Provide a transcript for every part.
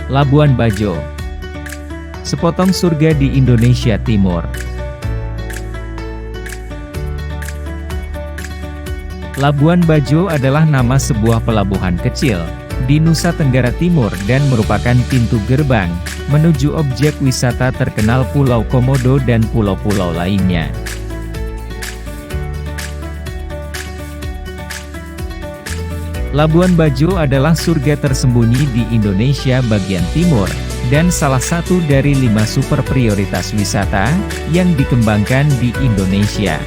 Labuan Bajo, sepotong surga di Indonesia Timur. Labuan Bajo adalah nama sebuah pelabuhan kecil di Nusa Tenggara Timur dan merupakan pintu gerbang menuju objek wisata terkenal Pulau Komodo dan pulau-pulau lainnya. Labuan Bajo adalah surga tersembunyi di Indonesia bagian timur, dan salah satu dari 5 super prioritas wisata yang dikembangkan di Indonesia.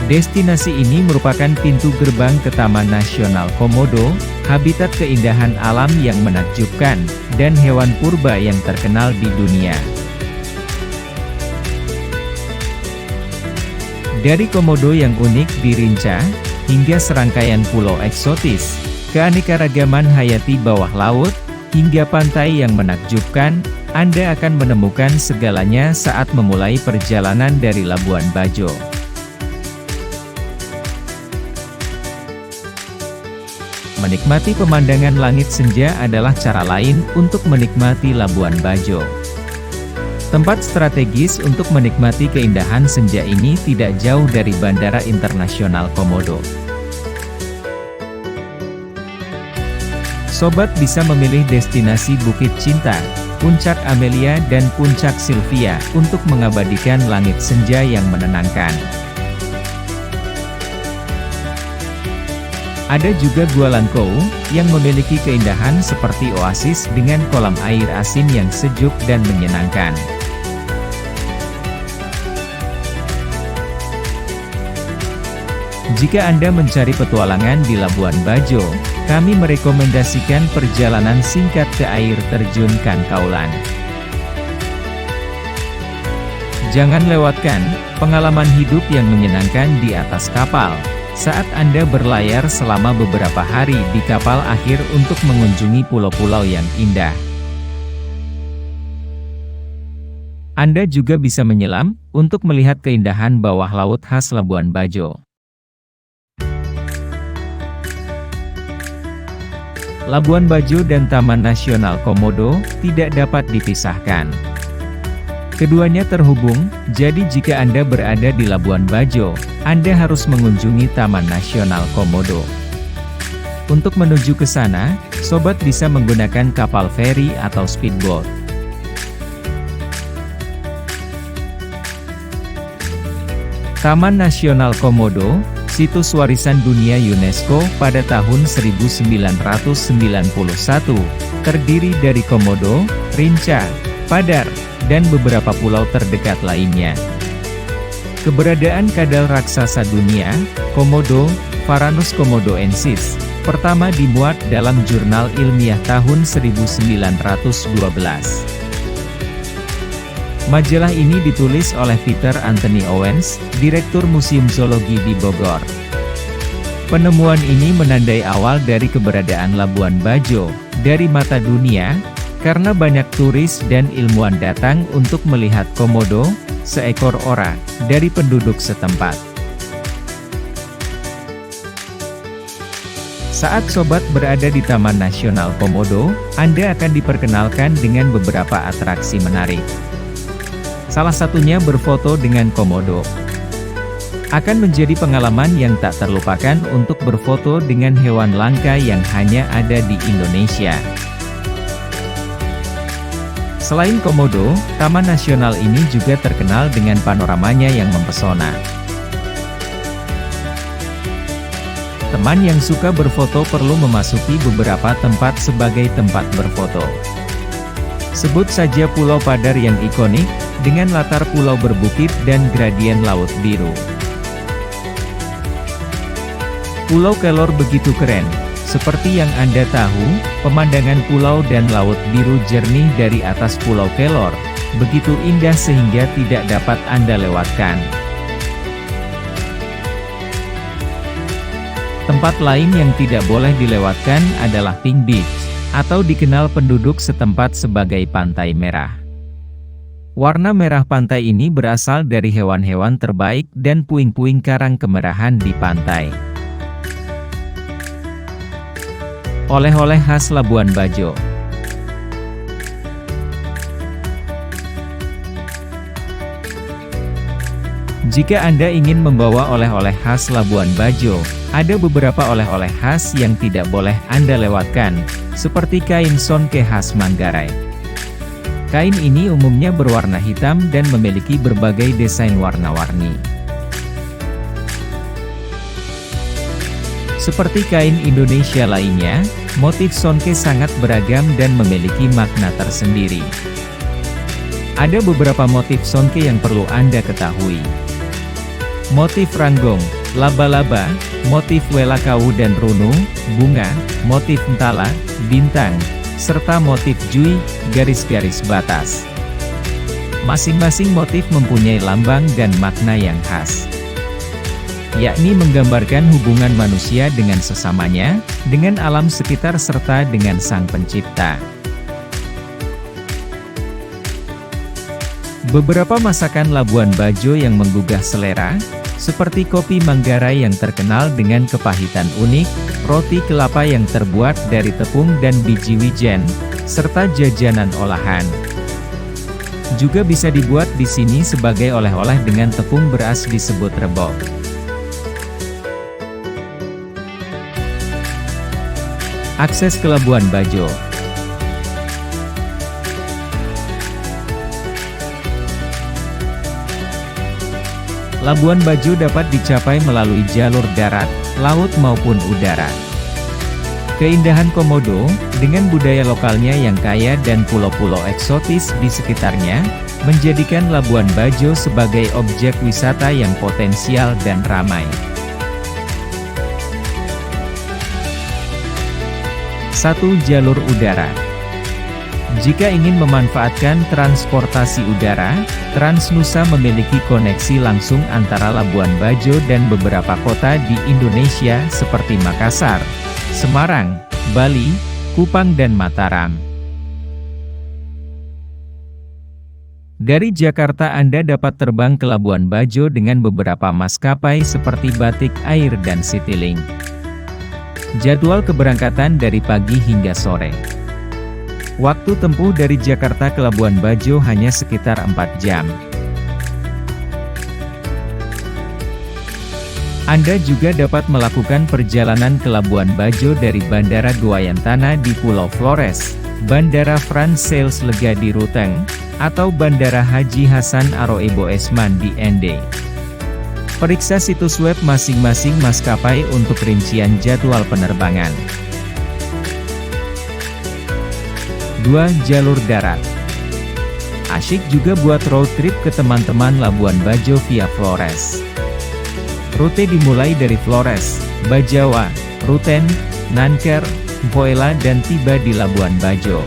Destinasi ini merupakan pintu gerbang ke Taman Nasional Komodo, habitat keindahan alam yang menakjubkan, dan hewan purba yang terkenal di dunia. Dari komodo yang unik di Rinca, hingga serangkaian pulau eksotis, keanekaragaman hayati bawah laut, hingga pantai yang menakjubkan, Anda akan menemukan segalanya saat memulai perjalanan dari Labuan Bajo. Menikmati pemandangan langit senja adalah cara lain untuk menikmati Labuan Bajo. Tempat strategis untuk menikmati keindahan senja ini tidak jauh dari Bandara Internasional Komodo. Sobat bisa memilih destinasi Bukit Cinta, Puncak Amelia dan Puncak Sylvia untuk mengabadikan langit senja yang menenangkan. Ada juga Gua Langkou, yang memiliki keindahan seperti oasis dengan kolam air asin yang sejuk dan menyenangkan. Jika Anda mencari petualangan di Labuan Bajo, kami merekomendasikan perjalanan singkat ke air terjun Kankaulan. Jangan lewatkan pengalaman hidup yang menyenangkan di atas kapal, saat Anda berlayar selama beberapa hari di kapal akhir untuk mengunjungi pulau-pulau yang indah. Anda juga bisa menyelam, untuk melihat keindahan bawah laut khas Labuan Bajo. Labuan Bajo dan Taman Nasional Komodo tidak dapat dipisahkan. Keduanya terhubung, jadi jika Anda berada di Labuan Bajo, Anda harus mengunjungi Taman Nasional Komodo. Untuk menuju ke sana, sobat bisa menggunakan kapal feri atau speedboat. Taman Nasional Komodo, situs warisan dunia UNESCO pada tahun 1991, terdiri dari Komodo, Rinca, Padar, dan beberapa pulau terdekat lainnya. Keberadaan kadal raksasa dunia, Komodo, Varanus komodoensis, pertama dimuat dalam jurnal ilmiah tahun 1912. Majalah ini ditulis oleh Peter Anthony Owens, Direktur Museum Zoologi di Bogor. Penemuan ini menandai awal dari keberadaan Labuan Bajo dari mata dunia, karena banyak turis dan ilmuwan datang untuk melihat komodo, seekor ora, dari penduduk setempat. Saat sobat berada di Taman Nasional Komodo, Anda akan diperkenalkan dengan beberapa atraksi menarik. Salah satunya berfoto dengan komodo. Akan menjadi pengalaman yang tak terlupakan untuk berfoto dengan hewan langka yang hanya ada di Indonesia. Selain komodo, Taman Nasional ini juga terkenal dengan panoramanya yang mempesona. Teman yang suka berfoto perlu memasuki beberapa tempat sebagai tempat berfoto. Sebut saja Pulau Padar yang ikonik, dengan latar pulau berbukit dan gradien laut biru. Pulau Kelor begitu keren. Seperti yang Anda tahu, pemandangan pulau dan laut biru jernih dari atas Pulau Kelor, begitu indah sehingga tidak dapat Anda lewatkan. Tempat lain yang tidak boleh dilewatkan adalah Pink Beach, atau dikenal penduduk setempat sebagai Pantai Merah. Warna merah pantai ini berasal dari hewan-hewan terbaik dan puing-puing karang kemerahan di pantai. Oleh-oleh khas Labuan Bajo. Jika Anda ingin membawa oleh-oleh khas Labuan Bajo, ada beberapa oleh-oleh khas yang tidak boleh Anda lewatkan, seperti kain sonke khas Manggarai. Kain ini umumnya berwarna hitam dan memiliki berbagai desain warna-warni. Seperti kain Indonesia lainnya, motif sonke sangat beragam dan memiliki makna tersendiri. Ada beberapa motif sonke yang perlu Anda ketahui. Motif ranggong, laba-laba, motif welakawu dan runung, bunga, motif entala, bintang, serta motif jui, garis-garis batas. Masing-masing motif mempunyai lambang dan makna yang khas, yakni menggambarkan hubungan manusia dengan sesamanya, dengan alam sekitar serta dengan Sang Pencipta. Beberapa masakan Labuan Bajo yang menggugah selera, seperti kopi Manggarai yang terkenal dengan kepahitan unik, roti kelapa yang terbuat dari tepung dan biji wijen, serta jajanan olahan. Juga bisa dibuat di sini sebagai oleh-oleh dengan tepung beras disebut rebok. Akses ke Labuan Bajo. Labuan Bajo dapat dicapai melalui jalur darat, laut maupun udara. Keindahan Komodo, dengan budaya lokalnya yang kaya dan pulau-pulau eksotis di sekitarnya, menjadikan Labuan Bajo sebagai objek wisata yang potensial dan ramai. 1. Jalur udara. Jika ingin memanfaatkan transportasi udara, TransNusa memiliki koneksi langsung antara Labuan Bajo dan beberapa kota di Indonesia seperti Makassar, Semarang, Bali, Kupang dan Mataram. Dari Jakarta Anda dapat terbang ke Labuan Bajo dengan beberapa maskapai seperti Batik Air dan Citylink. Jadwal keberangkatan dari pagi hingga sore. Waktu tempuh dari Jakarta ke Labuan Bajo hanya sekitar 4 jam. Anda juga dapat melakukan perjalanan ke Labuan Bajo dari Bandara Guayantana di Pulau Flores, Bandara Frans Sales Lega di Ruteng, atau Bandara Haji Hasan Aroebo Esman di Ende. Periksa situs web masing-masing maskapai untuk rincian jadwal penerbangan. 2. Jalur darat. Asyik juga buat road trip ke teman-teman Labuan Bajo via Flores. Rute dimulai dari Flores, Bajawa, Ruten, Nanker, Mpoela dan tiba di Labuan Bajo.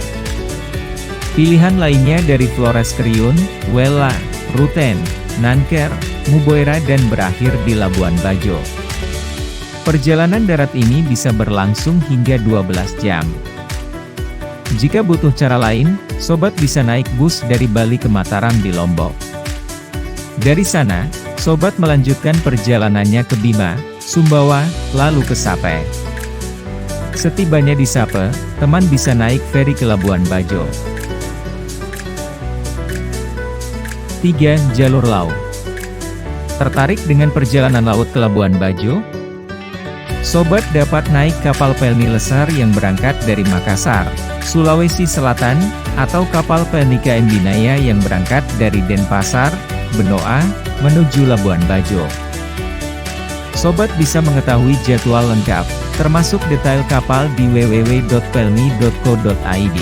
Pilihan lainnya dari Flores Kriun, Wela, Ruten, Nanker, Muboera dan berakhir di Labuan Bajo. Perjalanan darat ini bisa berlangsung hingga 12 jam. Jika butuh cara lain, sobat bisa naik bus dari Bali ke Mataram di Lombok. Dari sana, sobat melanjutkan perjalanannya ke Bima, Sumbawa, lalu ke Sape. Setibanya di Sape, teman bisa naik feri ke Labuan Bajo. 3. Jalur laut. Tertarik dengan perjalanan laut ke Labuan Bajo? Sobat dapat naik kapal Pelni Lesar yang berangkat dari Makassar, Sulawesi Selatan, atau kapal Pelni KM Binaya yang berangkat dari Denpasar, Benoa, menuju Labuan Bajo. Sobat bisa mengetahui jadwal lengkap, termasuk detail kapal di www.pelni.co.id.